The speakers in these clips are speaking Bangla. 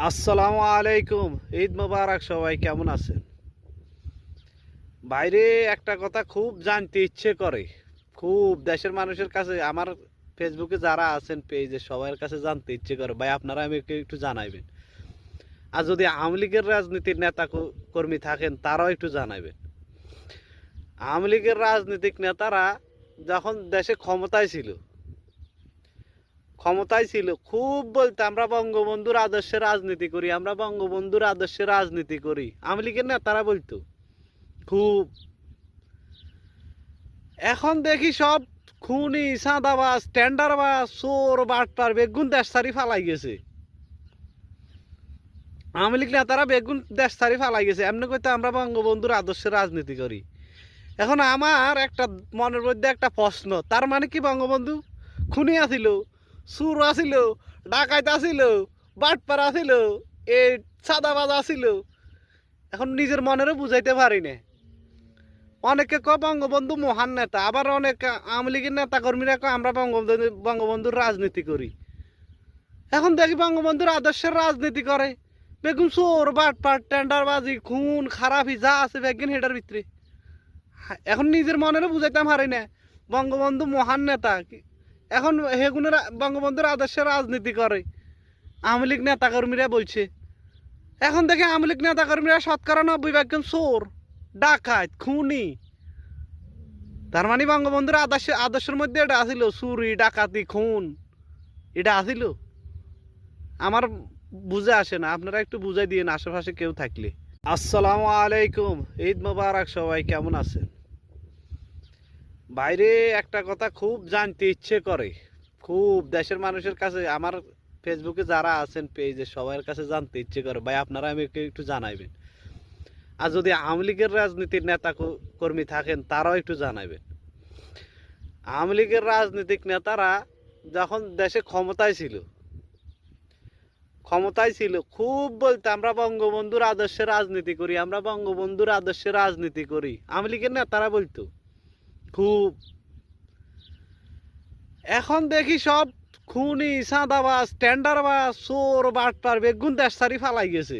আসসালামু আলাইকুম। ঈদ মোবারক। সবাই কেমন আছেন? বাইরে একটা কথা খুব জানতে ইচ্ছে করে, খুব দেশের মানুষের কাছে, আমার ফেসবুকে যারা আছেন পেজে সবার কাছে জানতে ইচ্ছে করে, ভাই আপনারা আমাকে একটু জানাইবেন। আর যদি আওয়ামী লীগের রাজনীতির নেতা কর্মী থাকেন তারাও একটু জানাইবেন। আওয়ামী লীগের রাজনীতিক নেতারা যখন দেশে ক্ষমতায় ছিল খুব বলতে আমরা বঙ্গবন্ধুর আদর্শে রাজনীতি করি, আমরা বঙ্গবন্ধুর আদর্শে রাজনীতি করি, আওয়ামী লীগের নেতারা বলতো খুব। এখন দেখি সব খুনি, চাঁদাবাজ, টেন্ডারবাজ, চোর, বাটপার বেগুন দেশ ছাড়ি ফালাই গেছে। আওয়ামী লীগ নেতারা বেগুন দেশ ছাড়ি ফালাই গেছে, এমনি কইতে আমরা বঙ্গবন্ধুর আদর্শে রাজনীতি করি। এখন আমার একটা মনের মধ্যে একটা প্রশ্ন, তার মানে কি বঙ্গবন্ধু খুনি আছিল, চুর আছিল, ডাকাইত আছিল, বাটপার আছিল, এই চাঁদাবাজ আছিল? এখন নিজের মনেরও বুঝাইতে পারি না। অনেকে কয় বঙ্গবন্ধু মহান নেতা, আবার অনেক আওয়ামী লীগের নেতা কর্মীরা কয় আমরা বঙ্গবন্ধুর রাজনীতি করি। এখন দেখি বঙ্গবন্ধুর আদর্শের রাজনীতি করে বেগুন চোর, বাটপার, টেন্ডারবাজি, খুন খারাপি যা আছে বেগুন হেটার ভিতরে। এখন নিজের মনেরও বুঝাইতাম পারি না বঙ্গবন্ধু মহান নেতা। এখন হেগুনের বঙ্গবন্ধুর আদর্শের রাজনীতি করে আওয়ামী লীগ নেতা কর্মীরা বলছে। এখন দেখে আওয়ামী লীগ নেতা কর্মীরা 90% চোর, ডাকাত, খুনি। তার মানে বঙ্গবন্ধুর আদর্শের মধ্যে এটা আসিল, চুরি, ডাকাতি, খুন, এটা আসিল? আমার বুঝে আসে না, আপনারা একটু বুঝাই দিয়েন আশেপাশে কেউ থাকলে। আসসালামু আলাইকুম। ঈদ মোবারক। সবাই কেমন আছেন? বাইরে একটা কথা খুব জানতে ইচ্ছে করে, খুব দেশের মানুষের কাছে, আমার ফেসবুকে যারা আছেন পেজে সবার কাছে জানতে ইচ্ছে করে, ভাই আপনারা আমাকে একটু জানাইবেন। আর যদি আওয়ামী লীগের রাজনীতির নেতা কর্মী থাকেন তারাও একটু জানাবেন। আওয়ামী লীগের রাজনীতিক নেতারা যখন দেশে ক্ষমতায় ছিল খুব বলতে আমরা বঙ্গবন্ধুর আদর্শে রাজনীতি করি, আমরা বঙ্গবন্ধুর আদর্শে রাজনীতি করি, আওয়ামী লীগের নেতারা বলতো খুব। এখন দেখি সব খুনি, চাঁদাবাজ, টেন্ডারবাজ, চোর, বাটপার বেগুন দেশ ছাড়ি ফালাই গেছে।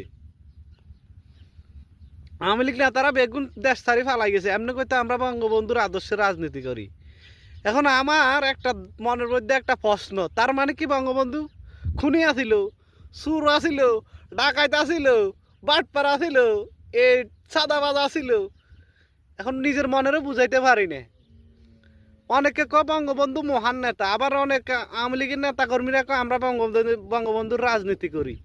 আওয়ামী লীগ নেতারা বেগুন দেশ ছাড়ি ফালাই গেছে, এমনি কইতে আমরা বঙ্গবন্ধুর আদর্শে রাজনীতি করি। এখন আমার একটা মনের মধ্যে একটা প্রশ্ন, তার মানে কি বঙ্গবন্ধু খুনি আছিল, চুর আছিল, ডাকাইত আছিল, বাটপার আছিল, এই চাঁদাবাজ আছিল? এখন নিজের মনেরও বুঝাইতে পারি না। অনেকে কয় বঙ্গবন্ধু মহান নেতা, আবার অনেক আওয়ামী লীগের নেতা কর্মীরা কয় আমরা বঙ্গবন্ধুর রাজনীতি করি।